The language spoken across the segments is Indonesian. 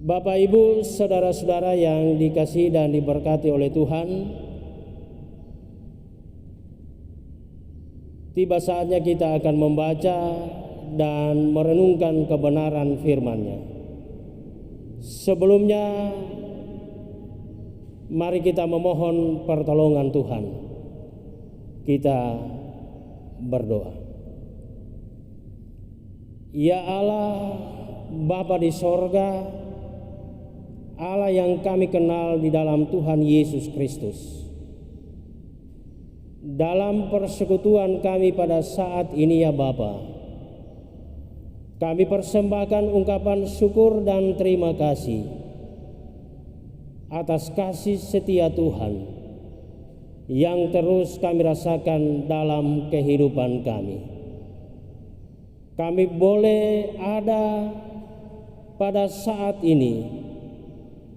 Bapak, Ibu, saudara-saudara yang dikasihi dan diberkati oleh Tuhan, tiba saatnya kita akan membaca dan merenungkan kebenaran firman-Nya. Sebelumnya, mari kita memohon pertolongan Tuhan. Kita berdoa. Ya Allah, Bapa di sorga, Allah yang kami kenal di dalam Tuhan Yesus Kristus. Dalam persekutuan kami pada saat ini ya Bapa, kami persembahkan ungkapan syukur dan terima kasih atas kasih setia Tuhan yang terus kami rasakan dalam kehidupan kami. Kami boleh ada pada saat ini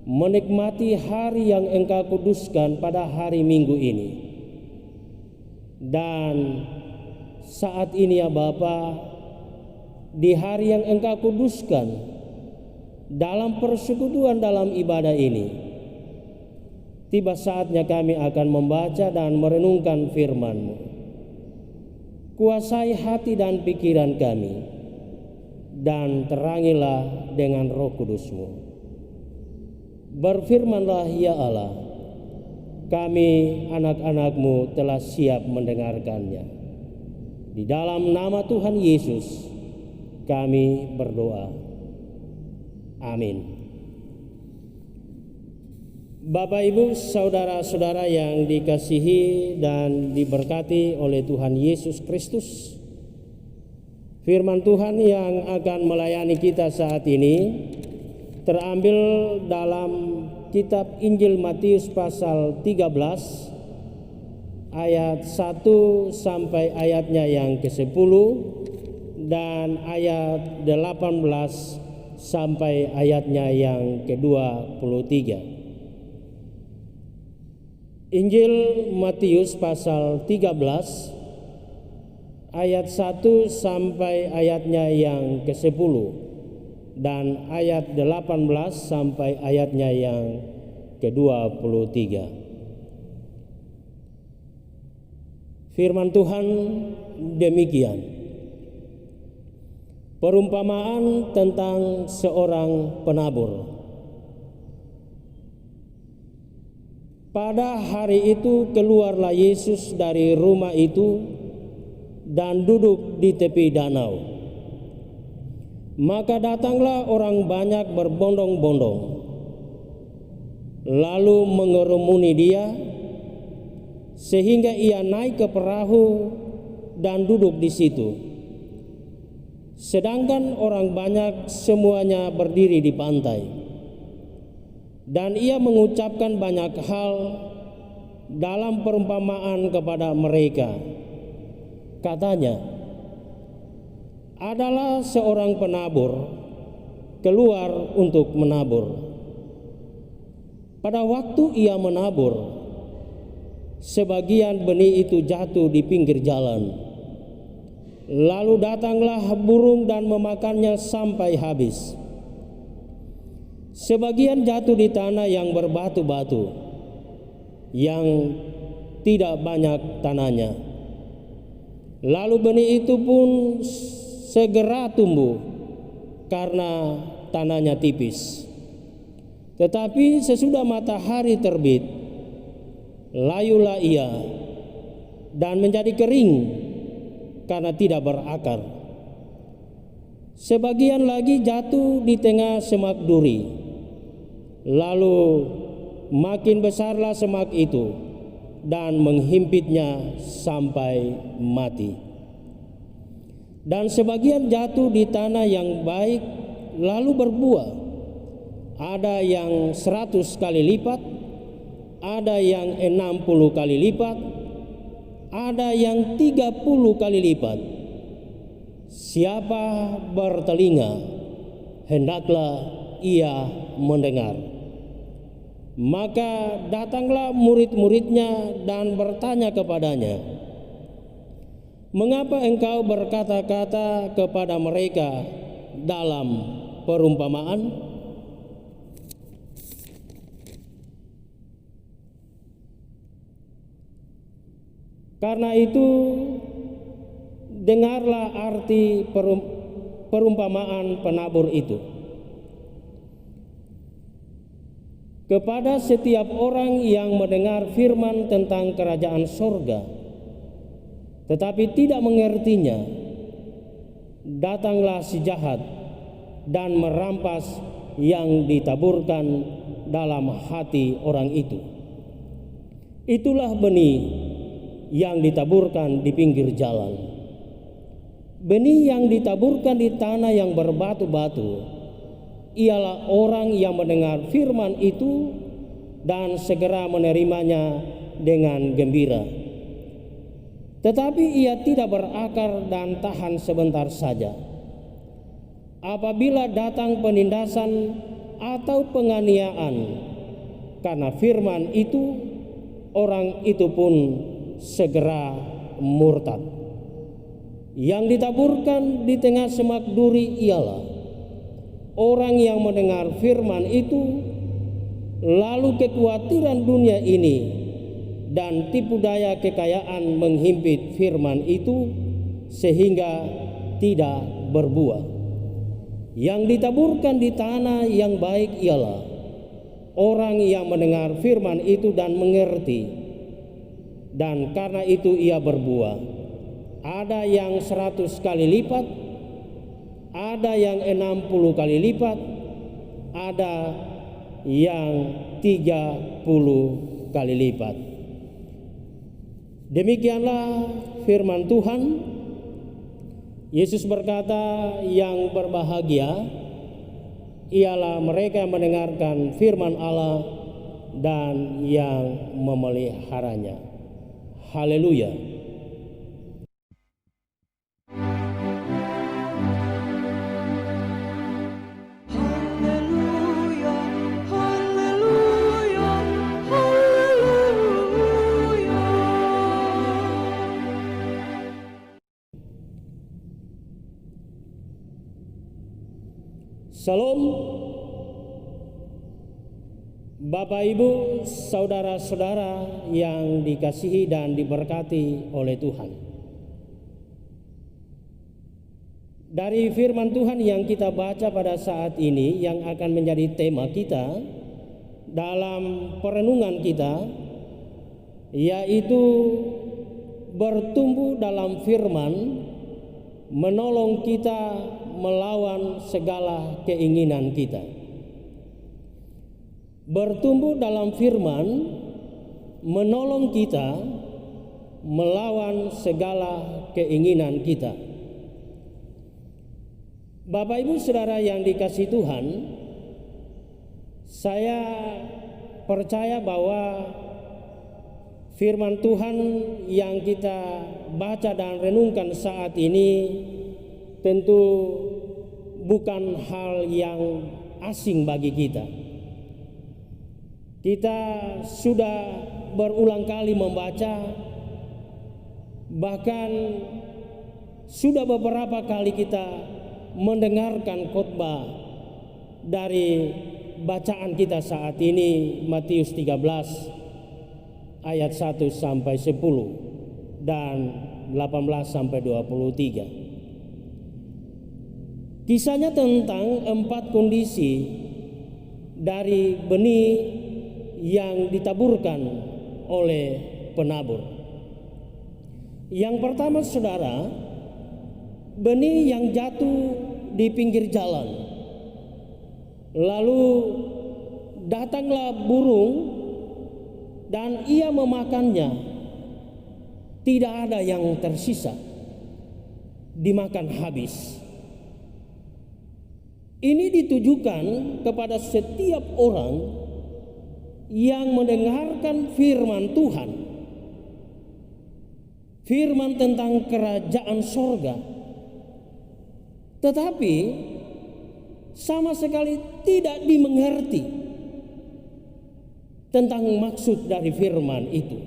menikmati hari yang Engkau kuduskan pada hari Minggu ini. Dan saat ini ya Bapa, di hari yang Engkau kuduskan dalam persekutuan dalam ibadah ini, tiba saatnya kami akan membaca dan merenungkan firman-Mu. Kuasai hati dan pikiran kami, dan terangilah dengan Roh Kudus-Mu. Berfirmanlah ya Allah, kami anak-anak-Mu telah siap mendengarkannya. Di dalam nama Tuhan Yesus kami berdoa. Amin. Bapak, Ibu, saudara-saudara yang dikasihi dan diberkati oleh Tuhan Yesus Kristus, firman Tuhan yang akan melayani kita saat ini terambil dalam kitab Injil Matius pasal 13 ayat 1 sampai ayatnya yang ke-10 dan ayat 18 sampai ayatnya yang ke-23. Injil Matius pasal 13 ayat 1 sampai ayatnya yang ke-10 dan ayat 18 sampai ayatnya yang ke-23. Firman Tuhan demikian. Perumpamaan tentang seorang penabur. Pada hari itu keluarlah Yesus dari rumah itu dan duduk di tepi danau. Maka datanglah orang banyak berbondong-bondong, lalu mengerumuni dia, sehingga ia naik ke perahu dan duduk di situ. Sedangkan orang banyak semuanya berdiri di pantai. Dan ia mengucapkan banyak hal dalam perumpamaan kepada mereka. Katanya, adalah seorang penabur keluar untuk menabur. Pada waktu ia menabur, sebagian benih itu jatuh di pinggir jalan. Lalu datanglah burung dan memakannya sampai habis. Sebagian jatuh di tanah yang berbatu-batu, yang tidak banyak tanahnya. Lalu benih itu pun segera tumbuh karena tanahnya tipis. Tetapi sesudah matahari terbit, layulah ia dan menjadi kering karena tidak berakar. Sebagian lagi jatuh di tengah semak duri. Lalu makin besarlah semak itu dan menghimpitnya sampai mati. Dan sebagian jatuh di tanah yang baik lalu berbuah. Ada yang 100 kali lipat, ada yang 60 kali lipat, ada yang 30 kali lipat. Siapa bertelinga, hendaklah ia mendengar. Maka datanglah murid-muridnya dan bertanya kepadanya, mengapa engkau berkata-kata kepada mereka dalam perumpamaan? Karena itu, dengarlah arti perumpamaan penabur itu. Kepada setiap orang yang mendengar firman tentang kerajaan sorga, tetapi tidak mengertinya, datanglah si jahat dan merampas yang ditaburkan dalam hati orang itu. Itulah benih yang ditaburkan di pinggir jalan. Benih yang ditaburkan di tanah yang berbatu-batu ialah orang yang mendengar firman itu dan segera menerimanya dengan gembira. Tetapi ia tidak berakar dan tahan sebentar saja. Apabila datang penindasan atau penganiayaan karena firman itu, orang itu pun segera murtad. Yang ditaburkan di tengah semak duri ialah orang yang mendengar firman itu, lalu kekhawatiran dunia ini dan tipu daya kekayaan menghimpit firman itu sehingga tidak berbuah. Yang ditaburkan di tanah yang baik ialah orang yang mendengar firman itu dan mengerti, dan karena itu ia berbuah. Ada yang 100 kali lipat, ada yang 60 kali lipat, ada yang 30 kali lipat. Demikianlah firman Tuhan. Yesus berkata, yang berbahagia ialah mereka yang mendengarkan firman Allah dan yang memeliharanya. Haleluya. Salam, Bapak Ibu, saudara-saudara yang dikasihi dan diberkati oleh Tuhan. Dari firman Tuhan yang kita baca pada saat ini, yang akan menjadi tema kita dalam perenungan kita, yaitu bertumbuh dalam firman, menolong kita melawan segala keinginan kita. Bertumbuh dalam firman menolong kita melawan segala keinginan kita. Bapak Ibu Saudara yang dikasihi Tuhan, saya percaya bahwa firman Tuhan yang kita baca dan renungkan saat ini tentu bukan hal yang asing bagi kita. Kita sudah berulang kali membaca, bahkan sudah beberapa kali kita mendengarkan khotbah dari bacaan kita saat ini, Matius 13 ayat 1 sampai 10 dan 18 sampai 23. Kisahnya tentang 4 kondisi dari benih yang ditaburkan oleh penabur. Yang pertama, saudara, benih yang jatuh di pinggir jalan. Lalu datanglah burung dan ia memakannya. Tidak ada yang tersisa, dimakan habis. Ini ditujukan kepada setiap orang yang mendengarkan firman Tuhan, firman tentang kerajaan sorga, tetapi sama sekali tidak dimengerti tentang maksud dari firman itu,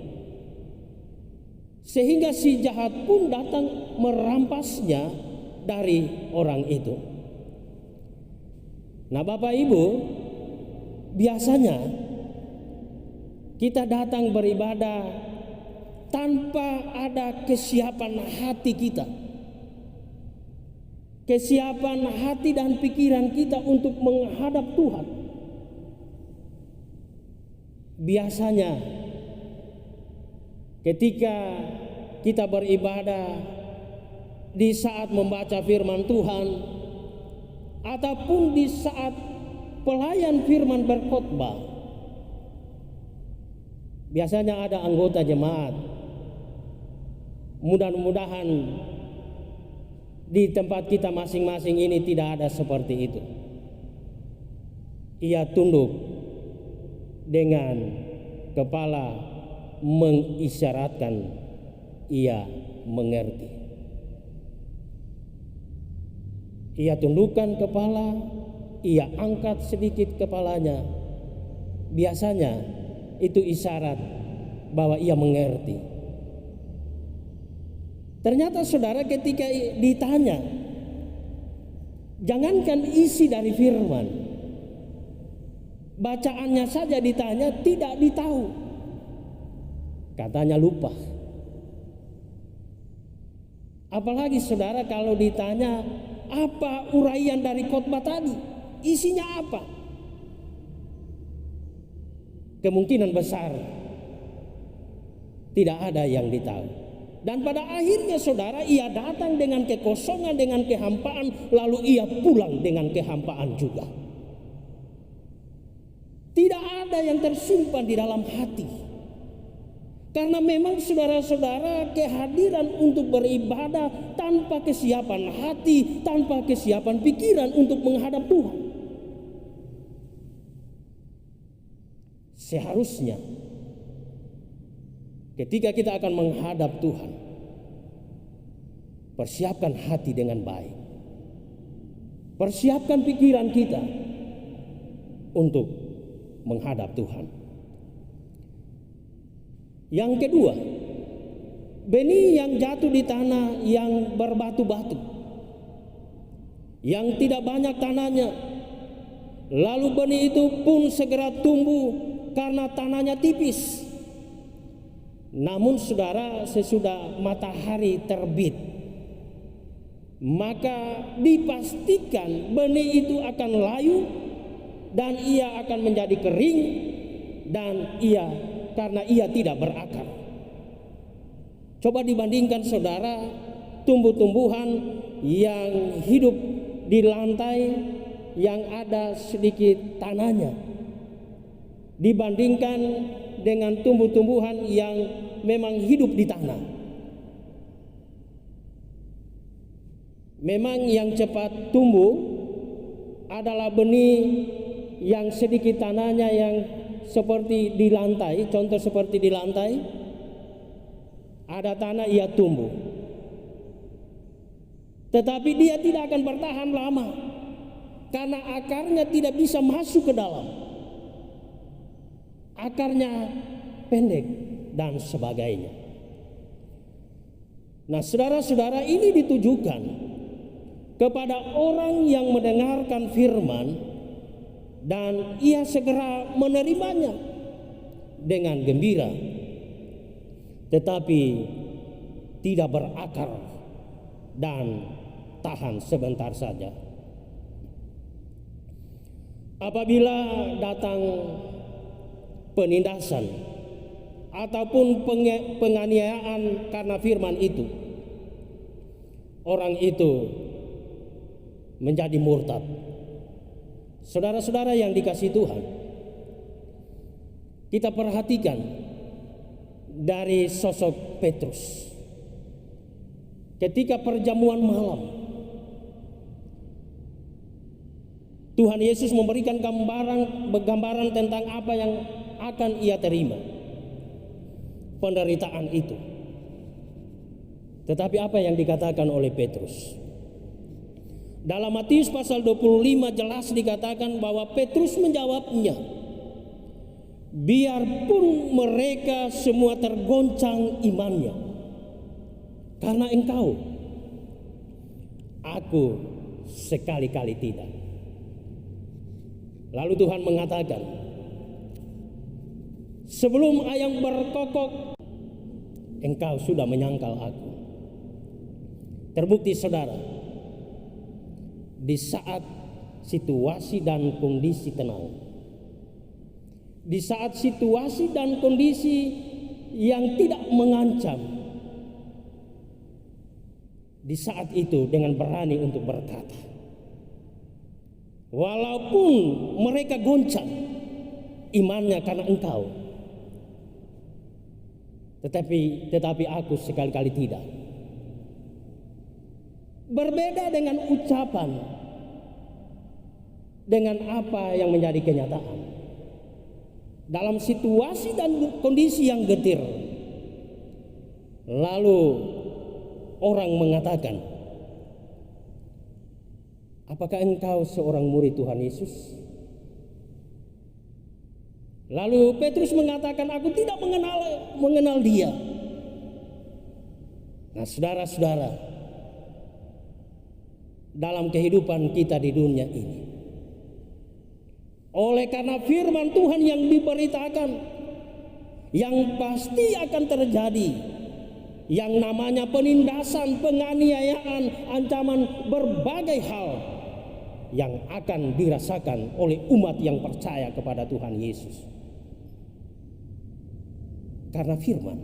sehingga si jahat pun datang merampasnya dari orang itu. Nah, Bapak Ibu, biasanya kita datang beribadah tanpa ada kesiapan hati kita, kesiapan hati dan pikiran kita untuk menghadap Tuhan, biasanya ketika kita beribadah, di saat membaca firman Tuhan, ataupun di saat pelayan firman berkhotbah, biasanya ada anggota jemaat, mudah-mudahan di tempat kita masing-masing ini tidak ada seperti itu. Ia tunduk dengan kepala mengisyaratkan ia mengerti. Ia tundukkan kepala, ia angkat sedikit kepalanya. Biasanya itu isyarat bahwa ia mengerti. Ternyata saudara, ketika ditanya, jangankan isi dari firman, bacaannya saja ditanya tidak ditahu. Katanya lupa. Apalagi saudara kalau ditanya apa uraian dari khotbah tadi, isinya apa? Kemungkinan besar tidak ada yang ditahu. Dan pada akhirnya saudara, ia datang dengan kekosongan, dengan kehampaan, lalu ia pulang dengan kehampaan juga. Tidak ada yang tersimpan di dalam hati. Karena memang saudara-saudara, kehadiran untuk beribadah tanpa kesiapan hati, tanpa kesiapan pikiran untuk menghadap Tuhan, seharusnya ketika kita akan menghadap Tuhan, persiapkan hati dengan baik, persiapkan pikiran kita untuk menghadap Tuhan. Yang kedua, benih yang jatuh di tanah yang berbatu-batu, yang tidak banyak tanahnya, lalu benih itu pun segera tumbuh karena tanahnya tipis. Namun saudara, sesudah matahari terbit, maka dipastikan benih itu akan layu dan ia akan menjadi kering, dan karena ia tidak berakar. Coba dibandingkan saudara, tumbuh-tumbuhan yang hidup di lantai yang ada sedikit tanahnya, dibandingkan dengan tumbuh-tumbuhan yang memang hidup di tanah. Memang yang cepat tumbuh adalah benih yang sedikit tanahnya, yang seperti di lantai. Contoh seperti di lantai ada tanah, ia tumbuh, tetapi dia tidak akan bertahan lama karena akarnya tidak bisa masuk ke dalam, akarnya pendek dan sebagainya. Nah saudara-saudara, ini ditujukan kepada orang yang mendengarkan firman dan ia segera menerimanya dengan gembira, tetapi tidak berakar dan tahan sebentar saja. Apabila datang penindasan ataupun penganiayaan karena firman itu, orang itu menjadi murtad. Saudara-saudara yang dikasihi Tuhan, kita perhatikan dari sosok Petrus ketika perjamuan malam. Tuhan Yesus memberikan gambaran tentang apa yang akan ia terima, penderitaan itu. Tetapi apa yang dikatakan oleh Petrus? Dalam Matius pasal 25 jelas dikatakan bahwa Petrus menjawabnya, biarpun mereka semua tergoncang imannya karena engkau, aku sekali-kali tidak. Lalu Tuhan mengatakan, sebelum ayam berkokok, engkau sudah menyangkal aku. Terbukti saudara, di saat situasi dan kondisi tenang, di saat situasi dan kondisi yang tidak mengancam, di saat itu dengan berani untuk berkata, walaupun mereka goncang imannya karena engkau, tetapi aku sekali-kali tidak. Berbeda dengan ucapan, dengan apa yang menjadi kenyataan. Dalam situasi dan kondisi yang getir, lalu orang mengatakan, apakah engkau seorang murid Tuhan Yesus? Lalu Petrus mengatakan, aku tidak mengenal dia. Nah saudara-saudara, dalam kehidupan kita di dunia ini, oleh karena firman Tuhan yang diberitakan, yang pasti akan terjadi, yang namanya penindasan, penganiayaan, ancaman berbagai hal yang akan dirasakan oleh umat yang percaya kepada Tuhan Yesus. Karena firman,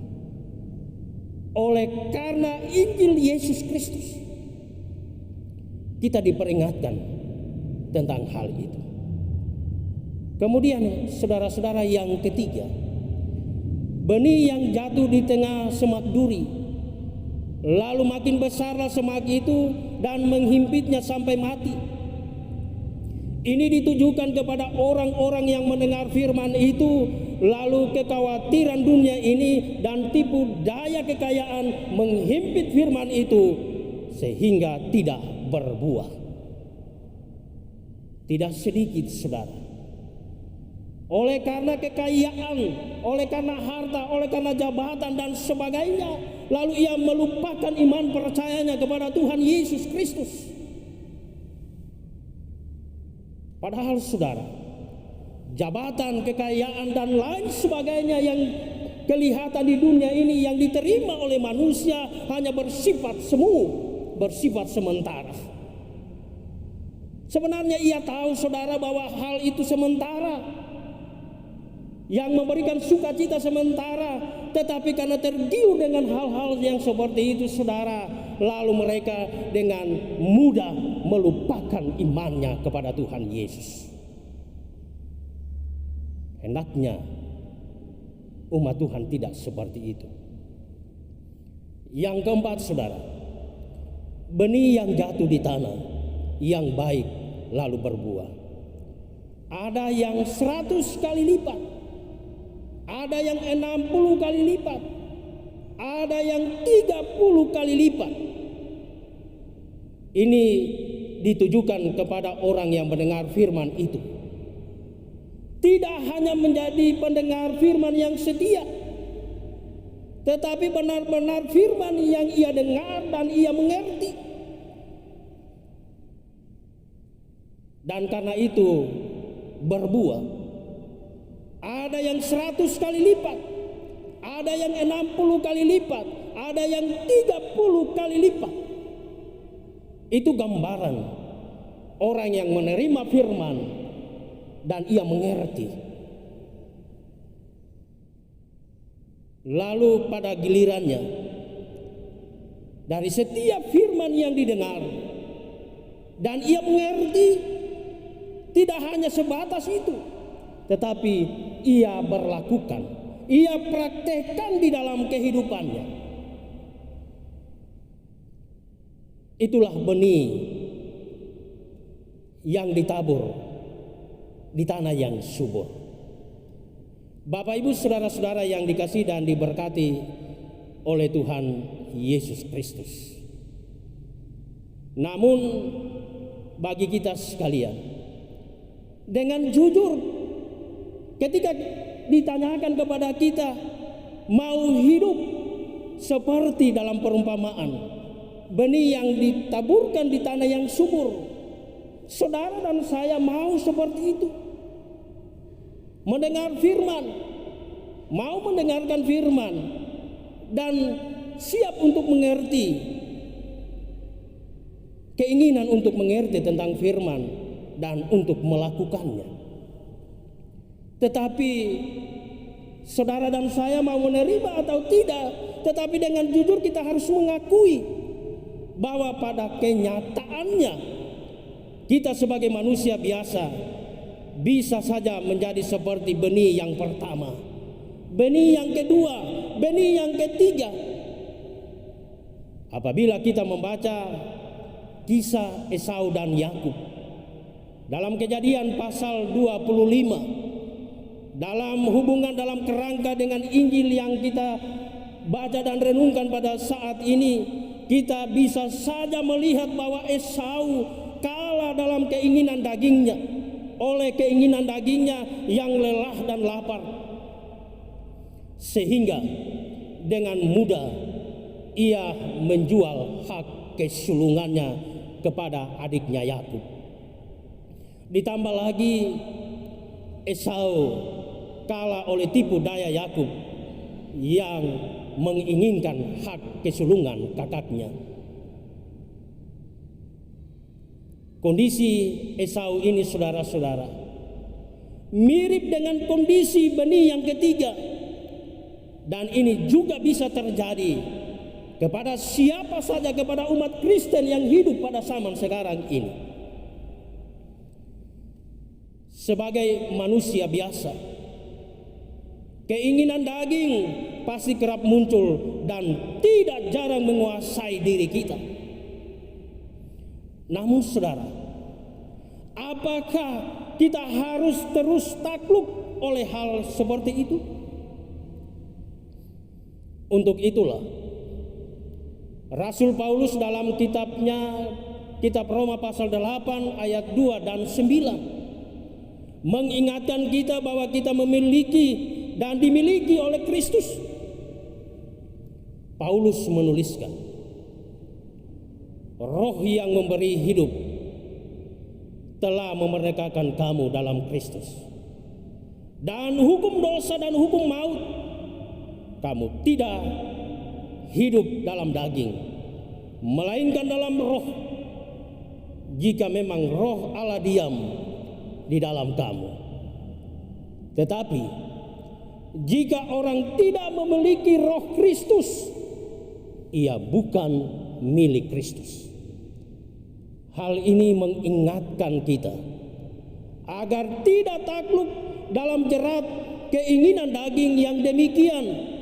oleh karena Injil Yesus Kristus, kita diperingatkan tentang hal itu. Kemudian saudara-saudara, yang ketiga, benih yang jatuh di tengah semak duri, lalu makin besarlah semak itu dan menghimpitnya sampai mati. Ini ditujukan kepada orang-orang yang mendengar firman itu, lalu kekhawatiran dunia ini dan tipu daya kekayaan menghimpit firman itu sehingga tidak berbuah. Tidak sedikit saudara, oleh karena kekayaan, oleh karena harta, oleh karena jabatan dan sebagainya, lalu ia melupakan iman percayanya kepada Tuhan Yesus Kristus. Padahal saudara, jabatan, kekayaan dan lain sebagainya yang kelihatan di dunia ini yang diterima oleh manusia hanya bersifat semu, bersifat sementara. Sebenarnya ia tahu saudara bahwa hal itu sementara, yang memberikan sukacita sementara, tetapi karena tergiur dengan hal-hal yang seperti itu saudara, lalu mereka dengan mudah melupakan imannya kepada Tuhan Yesus. Hendaknya umat Tuhan tidak seperti itu. Yang keempat saudara, benih yang jatuh di tanah yang baik lalu berbuah. Ada yang 100 kali lipat, ada yang 60 kali lipat, ada yang 30 kali lipat. Ini ditujukan kepada orang yang mendengar firman itu. Tidak hanya menjadi pendengar firman yang setia, tetapi benar-benar firman yang ia dengar dan ia mengerti. Dan karena itu berbuah. Ada yang 100 kali lipat, ada yang 60 kali lipat, ada yang 30 kali lipat. Itu gambaran orang yang menerima firman dan ia mengerti. Lalu pada gilirannya, dari setiap firman yang didengar dan ia mengerti, tidak hanya sebatas itu, tetapi ia berlakukan, ia praktekkan di dalam kehidupannya. Itulah benih yang ditabur di tanah yang subur. Bapak Ibu saudara-saudara yang dikasihi dan diberkati oleh Tuhan Yesus Kristus. Namun bagi kita sekalian, dengan jujur, ketika ditanyakan kepada kita, mau hidup seperti dalam perumpamaan benih yang ditaburkan di tanah yang subur, saudara dan saya mau seperti itu. Mendengar firman, mau mendengarkan firman, dan siap untuk mengerti, keinginan untuk mengerti tentang firman dan untuk melakukannya. Tetapi saudara dan saya mau menerima atau tidak, tetapi dengan jujur kita harus mengakui bahwa pada kenyataannya kita sebagai manusia biasa bisa saja menjadi seperti benih yang pertama, benih yang kedua, benih yang ketiga. Apabila kita membaca kisah Esau dan Yakub dalam Kejadian pasal 25, dalam hubungan dalam kerangka dengan Injil yang kita baca dan renungkan pada saat ini, kita bisa saja melihat bahwa Esau kalah dalam keinginan dagingnya, oleh keinginan dagingnya yang lelah dan lapar, sehingga dengan mudah ia menjual hak kesulungannya kepada adiknya Yakub. Ditambah lagi Esau kalah oleh tipu daya Yakub yang menginginkan hak kesulungan kakaknya. Kondisi Esau ini saudara-saudara mirip dengan kondisi benih yang ketiga, dan ini juga bisa terjadi kepada siapa saja, kepada umat Kristen yang hidup pada zaman sekarang ini. Sebagai manusia biasa, keinginan daging pasti kerap muncul dan tidak jarang menguasai diri kita. Namun saudara, apakah kita harus terus takluk oleh hal seperti itu? Untuk itulah Rasul Paulus dalam kitabnya, kitab Roma pasal 8 ayat 2 dan 9 mengingatkan kita bahwa kita memiliki dan dimiliki oleh Kristus. Paulus menuliskan, Roh yang memberi hidup telah memerdekakan kamu dalam Kristus. Dan hukum dosa dan hukum maut kamu tidak hidup dalam daging, melainkan dalam roh, jika memang roh Allah diam di dalam kamu. Tetapi jika orang tidak memiliki roh Kristus, ia bukan milik Kristus. Hal ini mengingatkan kita agar tidak takluk dalam jerat keinginan daging yang demikian.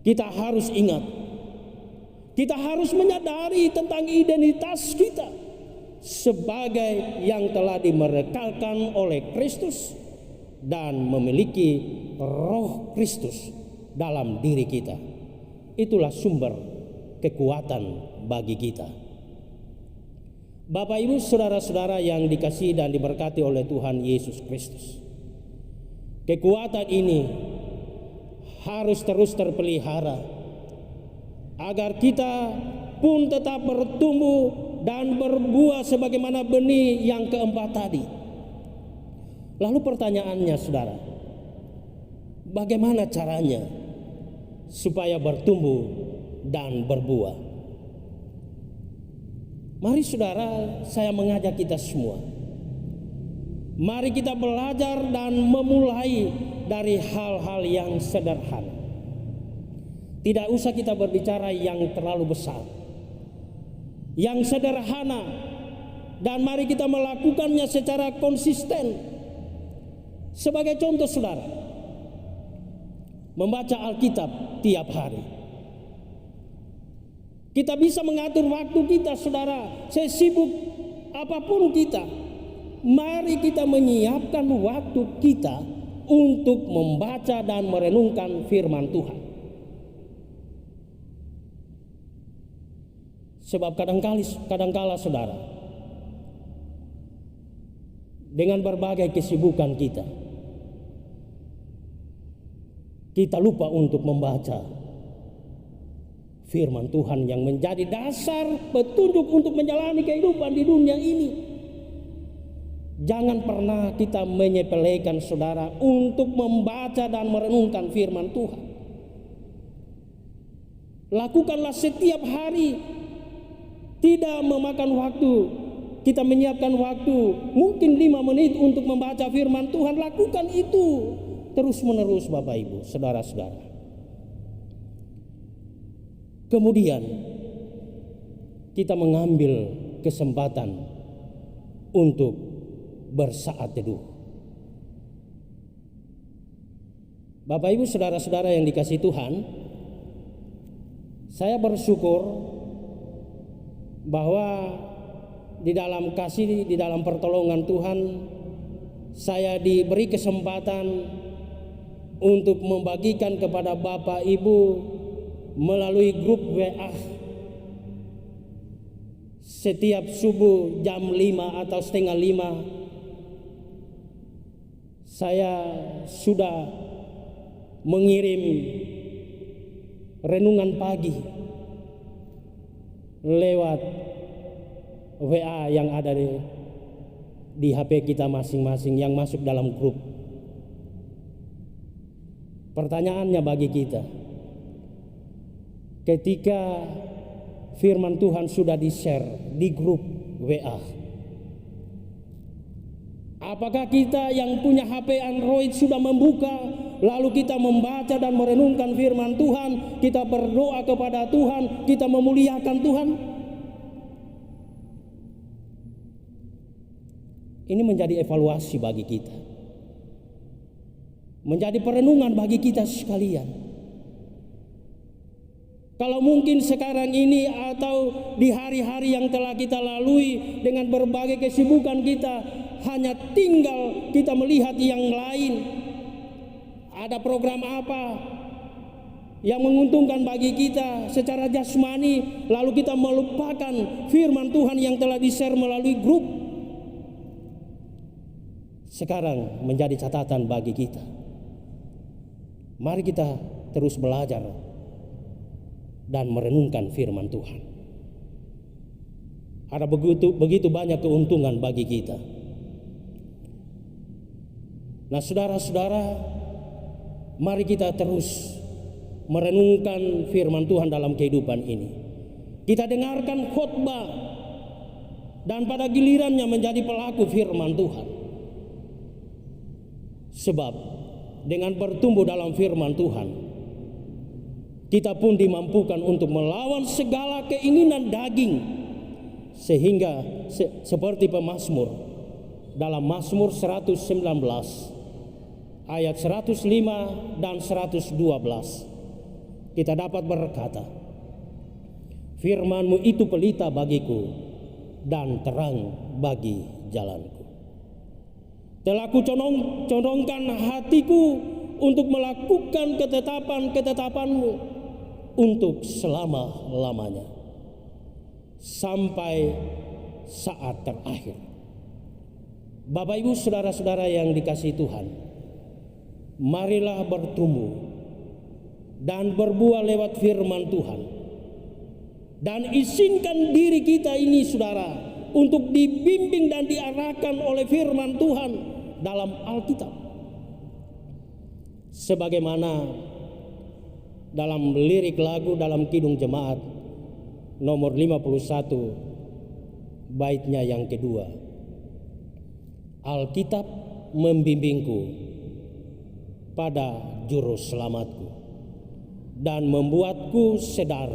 Kita harus ingat, kita harus menyadari tentang identitas kita sebagai yang telah dimerdekakan oleh Kristus dan memiliki roh Kristus dalam diri kita. Itulah sumber kekuatan bagi kita. Bapak Ibu saudara-saudara yang dikasihi dan diberkati oleh Tuhan Yesus Kristus, kekuatan ini harus terus terpelihara agar kita pun tetap bertumbuh dan berbuah sebagaimana benih yang keempat tadi. Lalu pertanyaannya saudara, bagaimana caranya supaya bertumbuh dan berbuah? Mari saudara, saya mengajak kita semua, mari kita belajar dan memulai dari hal-hal yang sederhana. Tidak usah kita berbicara yang terlalu besar, yang sederhana, dan mari kita melakukannya secara konsisten. Sebagai contoh saudara, membaca Alkitab tiap hari. Kita bisa mengatur waktu kita saudara, sesibuk apapun kita, mari kita menyiapkan waktu kita untuk membaca dan merenungkan firman Tuhan. Sebab kadangkala saudara, dengan berbagai kesibukan kita lupa untuk membaca firman Tuhan yang menjadi dasar petunjuk untuk menjalani kehidupan di dunia ini. Jangan pernah kita menyepelekan saudara untuk membaca dan merenungkan firman Tuhan. Lakukanlah setiap hari, tidak memakan waktu. Kita menyiapkan waktu mungkin 5 menit untuk membaca firman Tuhan. Lakukan itu terus menerus Bapak Ibu, saudara-saudara. Kemudian kita mengambil kesempatan untuk bersaat teduh. Bapak Ibu, saudara-saudara yang dikasihi Tuhan, saya bersyukur bahwa di dalam kasih, di dalam pertolongan Tuhan, saya diberi kesempatan untuk membagikan kepada Bapak Ibu melalui grup WA setiap subuh jam 5 atau setengah 5 saya sudah mengirim renungan pagi lewat WA yang ada di HP kita masing-masing yang masuk dalam grup. Pertanyaannya bagi kita, ketika firman Tuhan sudah di-share di grup WA, apakah kita yang punya HP Android sudah membuka, lalu kita membaca dan merenungkan firman Tuhan, kita berdoa kepada Tuhan, kita memuliakan Tuhan? Ini menjadi evaluasi bagi kita, menjadi perenungan bagi kita sekalian. Kalau mungkin sekarang ini atau di hari-hari yang telah kita lalui dengan berbagai kesibukan kita, hanya tinggal kita melihat yang lain, ada program apa yang menguntungkan bagi kita secara jasmani, lalu kita melupakan firman Tuhan yang telah di-share melalui grup. Sekarang menjadi catatan bagi kita. Mari kita terus belajar dan merenungkan firman Tuhan. Ada begitu banyak keuntungan bagi kita. Nah, saudara-saudara, mari kita terus merenungkan firman Tuhan dalam kehidupan ini. Kita dengarkan khotbah dan pada gilirannya menjadi pelaku firman Tuhan. Sebab dengan bertumbuh dalam firman Tuhan, kita pun dimampukan untuk melawan segala keinginan daging, sehingga seperti pemazmur dalam Mazmur 119 ayat 105 dan 112 kita dapat berkata, firman-Mu itu pelita bagiku dan terang bagi jalanku. Telah kucondongkan hatiku untuk melakukan ketetapan-ketetapan-Mu untuk selama-lamanya sampai saat terakhir. Bapak Ibu, saudara-saudara yang dikasihi Tuhan, marilah bertumbuh dan berbuah lewat firman Tuhan, dan izinkan diri kita ini, saudara, untuk dibimbing dan diarahkan oleh firman Tuhan dalam Alkitab. Sebagaimana dalam lirik lagu dalam Kidung Jemaat nomor 51 baitnya yang kedua, Alkitab membimbingku pada juru selamatku dan membuatku sadar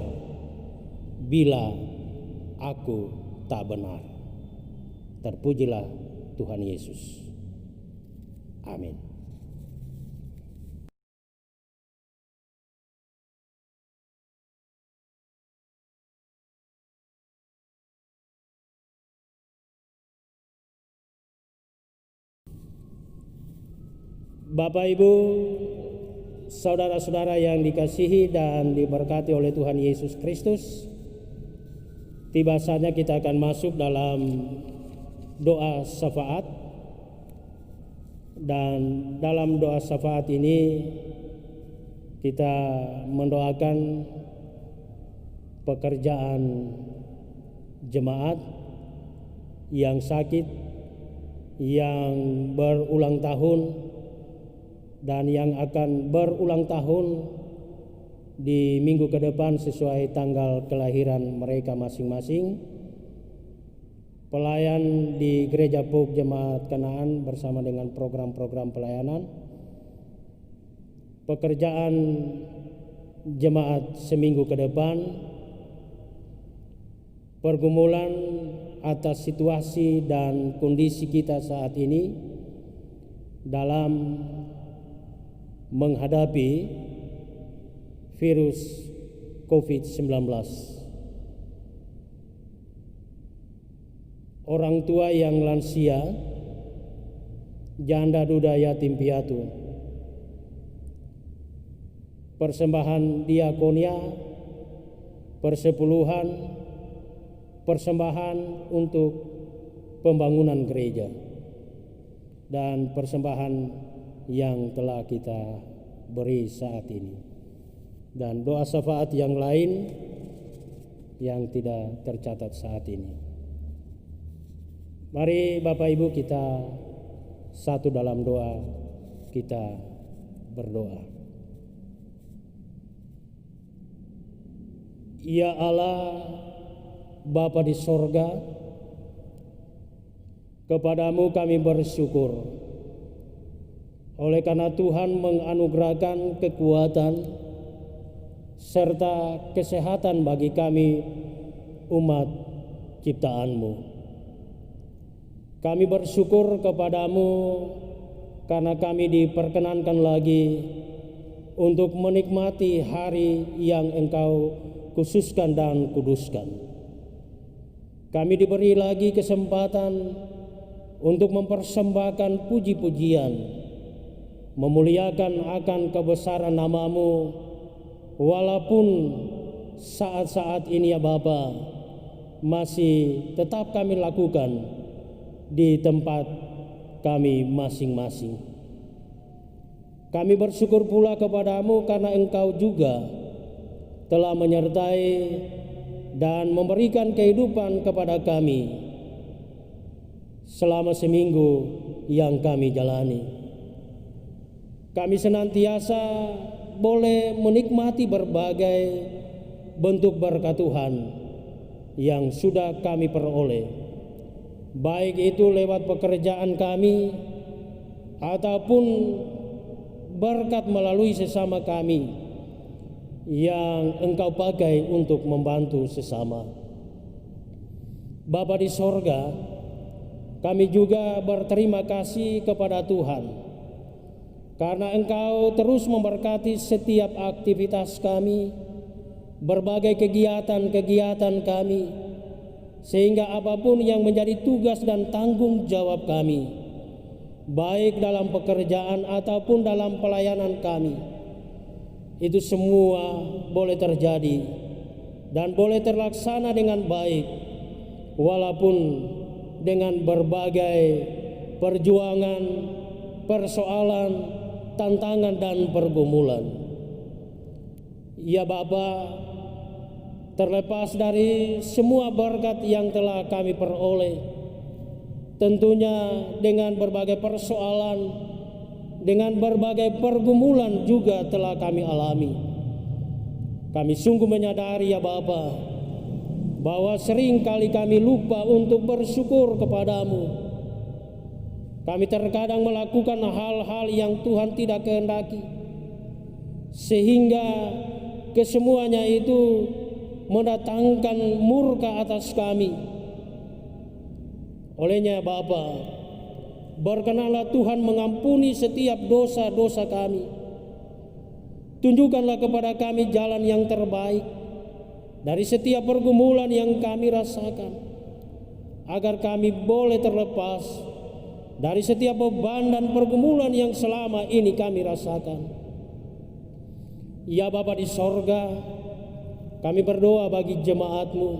bila aku tak benar. Terpujilah Tuhan Yesus. Amin. Bapak Ibu, saudara-saudara yang dikasihi dan diberkati oleh Tuhan Yesus Kristus, tiba saatnya kita akan masuk dalam doa syafaat. Dan dalam doa syafaat ini kita mendoakan pekerjaan jemaat yang sakit, yang berulang tahun dan yang akan berulang tahun di minggu ke depan sesuai tanggal kelahiran mereka masing-masing. Pelayan di Gereja PUK Jemaat Kanaan bersama dengan program-program pelayanan. Pekerjaan jemaat seminggu ke depan. Pergumulan atas situasi dan kondisi kita saat ini dalam menghadapi virus COVID-19. Orang tua yang lansia, janda duda yatim piatu, persembahan diakonia, persepuluhan, persembahan untuk pembangunan gereja, dan persembahan yang telah kita beri saat ini, dan doa syafaat yang lain yang tidak tercatat saat ini. Mari Bapak Ibu kita satu dalam doa, kita berdoa. Ya Allah, Bapa di sorga, kepadamu kami bersyukur oleh karena Tuhan menganugerahkan kekuatan serta kesehatan bagi kami umat ciptaan-Mu. Kami bersyukur kepadamu karena kami diperkenankan lagi untuk menikmati hari yang Engkau khususkan dan kuduskan. Kami diberi lagi kesempatan untuk mempersembahkan puji-pujian, memuliakan akan kebesaran nama-Mu, walaupun saat-saat ini ya Bapa masih tetap kami lakukan di tempat kami masing-masing. Kami bersyukur pula kepadamu karena Engkau juga telah menyertai dan memberikan kehidupan kepada kami selama seminggu yang kami jalani. Kami senantiasa boleh menikmati berbagai bentuk berkat Tuhan yang sudah kami peroleh, baik itu lewat pekerjaan kami ataupun berkat melalui sesama kami yang Engkau pakai untuk membantu sesama. Bapa di sorga, kami juga berterima kasih kepada Tuhan karena Engkau terus memberkati setiap aktivitas kami, berbagai kegiatan-kegiatan kami, sehingga apapun yang menjadi tugas dan tanggung jawab kami, baik dalam pekerjaan ataupun dalam pelayanan kami, itu semua boleh terjadi dan boleh terlaksana dengan baik, walaupun dengan berbagai perjuangan, persoalan, tantangan dan pergumulan. Ya Bapa, terlepas dari semua berkat yang telah kami peroleh, tentunya dengan berbagai persoalan, dengan berbagai pergumulan juga telah kami alami. Kami sungguh menyadari ya Bapa, bahwa sering kali kami lupa untuk bersyukur kepadamu. Kami terkadang melakukan hal-hal yang Tuhan tidak kehendaki, sehingga kesemuanya itu mendatangkan murka atas kami. Olehnya Bapa, berkenanlah Tuhan mengampuni setiap dosa-dosa kami. Tunjukkanlah kepada kami jalan yang terbaik dari setiap pergumulan yang kami rasakan, agar kami boleh terlepas dari setiap beban dan pergumulan yang selama ini kami rasakan. Ya Bapa di sorga, kami berdoa bagi jemaat-Mu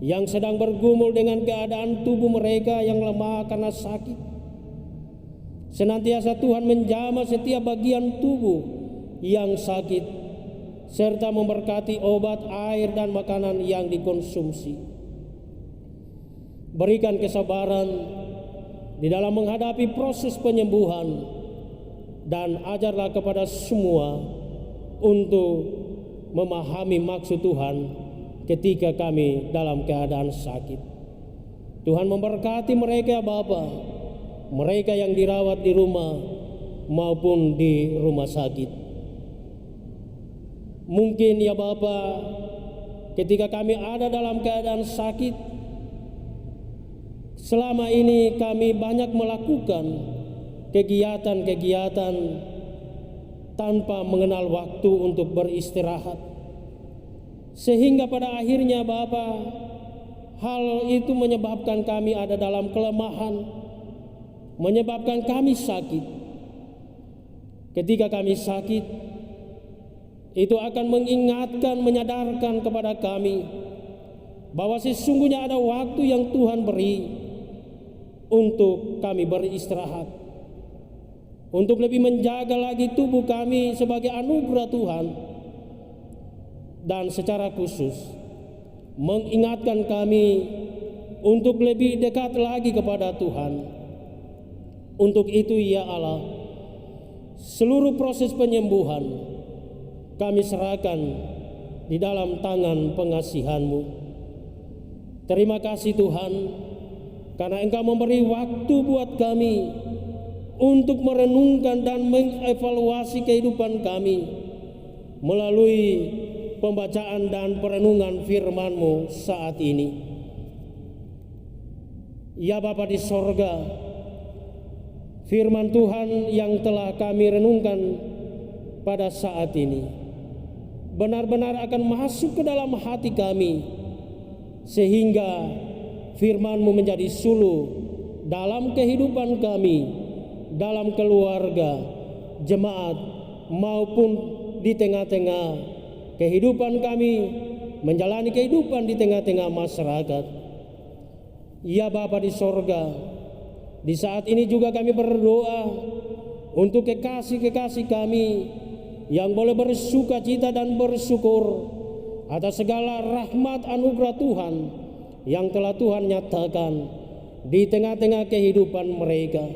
yang sedang bergumul dengan keadaan tubuh mereka yang lemah karena sakit. Senantiasa Tuhan menjamah setiap bagian tubuh yang sakit, serta memberkati obat, air, dan makanan yang dikonsumsi. Berikan kesabaran di dalam menghadapi proses penyembuhan, dan ajarlah kepada semua untuk memahami maksud Tuhan ketika kami dalam keadaan sakit. Tuhan memberkati mereka Bapa, mereka yang dirawat di rumah maupun di rumah sakit. Mungkin ya Bapa, ketika kami ada dalam keadaan sakit, selama ini kami banyak melakukan kegiatan-kegiatan tanpa mengenal waktu untuk beristirahat. Sehingga pada akhirnya Bapa, hal itu menyebabkan kami ada dalam kelemahan, menyebabkan kami sakit. Ketika kami sakit, itu akan mengingatkan, menyadarkan kepada kami bahwa sesungguhnya ada waktu yang Tuhan beri untuk kami beristirahat, untuk lebih menjaga lagi tubuh kami sebagai anugerah Tuhan, dan secara khusus mengingatkan kami untuk lebih dekat lagi kepada Tuhan. Untuk itu ya Allah, seluruh proses penyembuhan kami serahkan di dalam tangan pengasihan-Mu. Terima kasih Tuhan, karena Engkau memberi waktu buat kami untuk merenungkan dan mengevaluasi kehidupan kami melalui pembacaan dan perenungan firman-Mu saat ini. Ya Bapa di sorga, firman Tuhan yang telah kami renungkan pada saat ini benar-benar akan masuk ke dalam hati kami, sehingga firman-Mu menjadi suluh dalam kehidupan kami, dalam keluarga, jemaat, maupun di tengah-tengah kehidupan kami, menjalani kehidupan di tengah-tengah masyarakat. Ya Bapa di sorga, di saat ini juga kami berdoa untuk kekasih-kekasih kami yang boleh bersuka cita dan bersyukur atas segala rahmat anugerah Tuhan yang telah Tuhan nyatakan di tengah-tengah kehidupan mereka.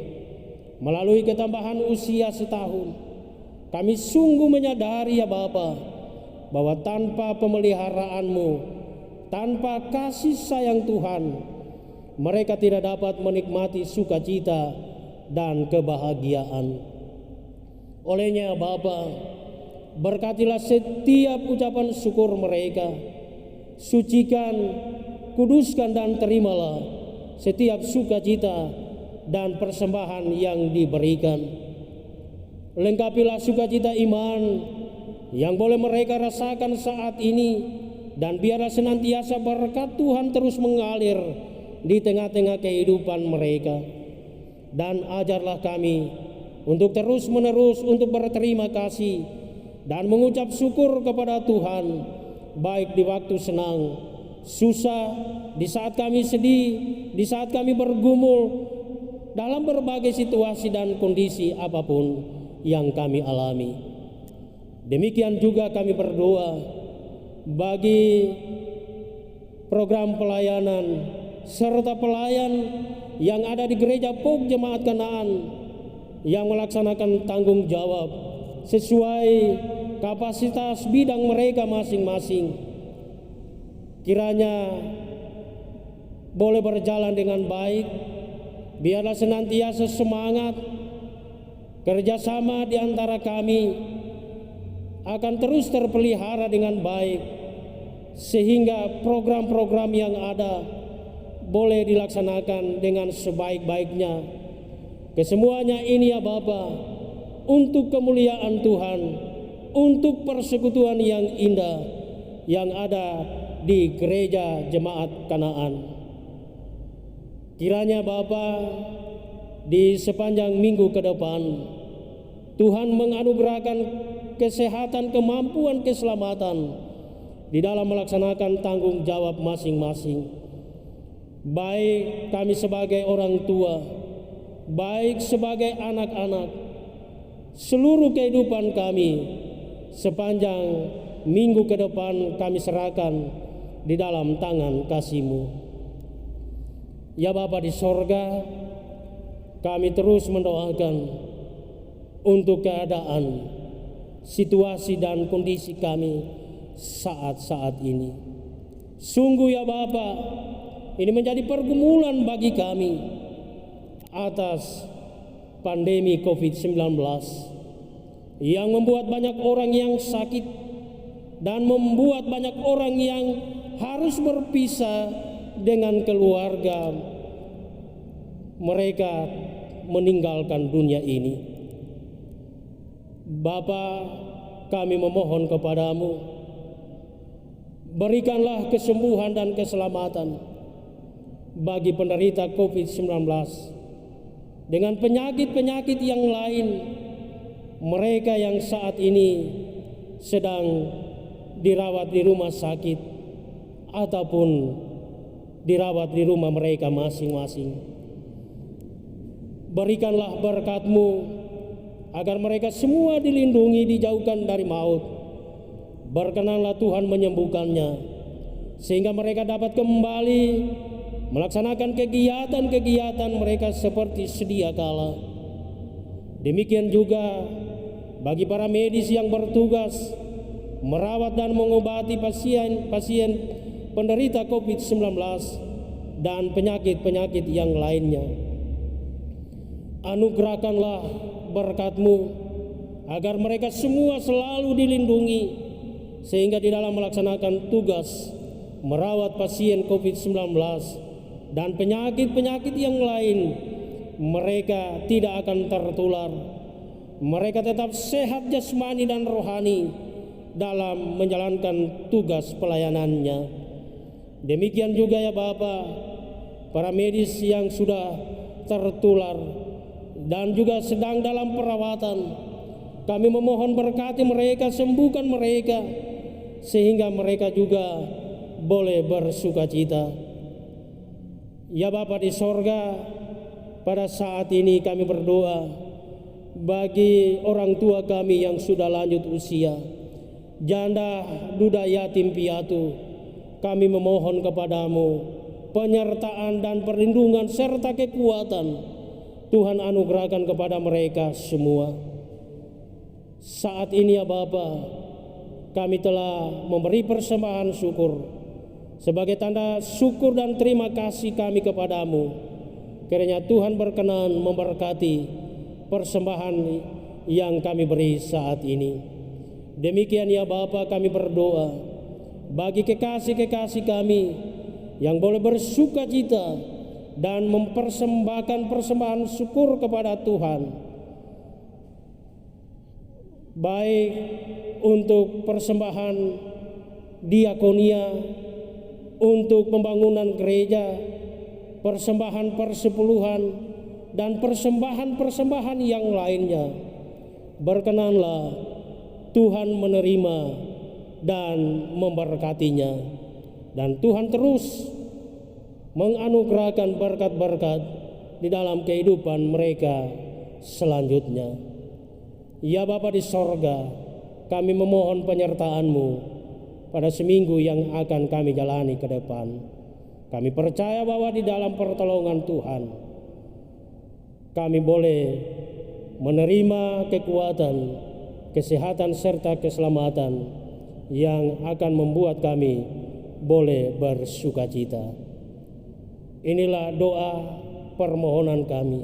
Melalui ketambahan usia setahun, kami sungguh menyadari ya Bapa, bahwa tanpa pemeliharaan-Mu, tanpa kasih sayang Tuhan, mereka tidak dapat menikmati sukacita dan kebahagiaan. Olehnya Bapa, berkatilah setiap ucapan syukur mereka, sucikan, kuduskan dan terimalah setiap sukacita dan persembahan yang diberikan. Lengkapilah sukacita iman yang boleh mereka rasakan saat ini, dan biarlah senantiasa berkat Tuhan terus mengalir di tengah-tengah kehidupan mereka. Dan ajarlah kami untuk terus-menerus untuk berterima kasih dan mengucap syukur kepada Tuhan, baik di waktu senang, susah, di saat kami sedih, di saat kami bergumul, dalam berbagai situasi dan kondisi apapun yang kami alami. Demikian juga kami berdoa bagi program pelayanan serta pelayan yang ada di Gereja POG Jemaat Kanaan yang melaksanakan tanggung jawab sesuai kapasitas bidang mereka masing-masing. Kiranya boleh berjalan dengan baik, biarlah senantiasa semangat, kerjasama di antara kami akan terus terpelihara dengan baik, sehingga program-program yang ada boleh dilaksanakan dengan sebaik-baiknya. Kesemuanya ini ya Bapa, untuk kemuliaan Tuhan, untuk persekutuan yang indah yang ada di Gereja Jemaat Kanaan. Kiranya Bapa, di sepanjang minggu ke depan Tuhan menganugerahkan kesehatan, kemampuan, keselamatan di dalam melaksanakan tanggung jawab masing-masing. Baik kami sebagai orang tua, baik sebagai anak-anak, seluruh kehidupan kami sepanjang minggu ke depan kami serahkan di dalam tangan kasih-Mu. Ya Bapa di sorga, kami terus mendoakan untuk keadaan, situasi dan kondisi kami saat-saat ini. Sungguh ya Bapa, ini menjadi pergumulan bagi kami atas pandemi COVID-19 yang membuat banyak orang yang sakit dan membuat banyak orang yang harus berpisah dengan keluarga mereka meninggalkan dunia ini. Bapa, kami memohon kepadamu, berikanlah kesembuhan dan keselamatan bagi penderita COVID-19 dengan penyakit-penyakit yang lain, mereka yang saat ini sedang dirawat di rumah sakit ataupun dirawat di rumah mereka masing-masing. Berikanlah berkat-Mu agar mereka semua dilindungi, dijauhkan dari maut. Berkenanlah Tuhan menyembuhkannya, sehingga mereka dapat kembali melaksanakan kegiatan-kegiatan mereka seperti sedia kala. Demikian juga bagi para medis yang bertugas merawat dan mengobati pasien penderita COVID-19 dan penyakit-penyakit yang lainnya. Anugerahkanlah berkat-Mu agar mereka semua selalu dilindungi, sehingga di dalam melaksanakan tugas merawat pasien COVID-19 dan penyakit-penyakit yang lain, mereka tidak akan tertular. Mereka tetap sehat jasmani dan rohani dalam menjalankan tugas pelayanannya. Demikian juga ya Bapa, para medis yang sudah tertular dan juga sedang dalam perawatan, kami memohon berkati mereka, sembuhkan mereka, sehingga mereka juga boleh bersukacita. Ya Bapa di sorga, pada saat ini kami berdoa bagi orang tua kami yang sudah lanjut usia, janda, duda, yatim, piatu. Kami memohon kepadamu penyertaan dan perlindungan serta kekuatan. Tuhan anugerahkan kepada mereka semua. Saat ini ya Bapa, kami telah memberi persembahan syukur sebagai tanda syukur dan terima kasih kami kepadamu. Kiranya Tuhan berkenan memberkati persembahan yang kami beri saat ini. Demikian ya Bapa, kami berdoa bagi kekasih-kekasih kami yang boleh bersukacita dan mempersembahkan persembahan syukur kepada Tuhan, baik untuk persembahan diakonia, untuk pembangunan gereja, persembahan persepuluhan, dan persembahan-persembahan yang lainnya. Berkenanlah Tuhan menerima dan memberkatinya, dan Tuhan terus menganugerahkan berkat-berkat di dalam kehidupan mereka selanjutnya. Ya Bapa di sorga, kami memohon penyertaan-Mu pada seminggu yang akan kami jalani ke depan. Kami percaya bahwa di dalam pertolongan Tuhan kami boleh menerima kekuatan, kesehatan serta keselamatan yang akan membuat kami boleh bersukacita. Inilah doa permohonan kami,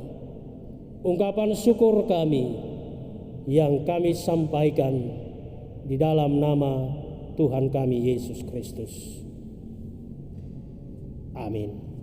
ungkapan syukur kami yang kami sampaikan di dalam nama Tuhan kami Yesus Kristus. Amin.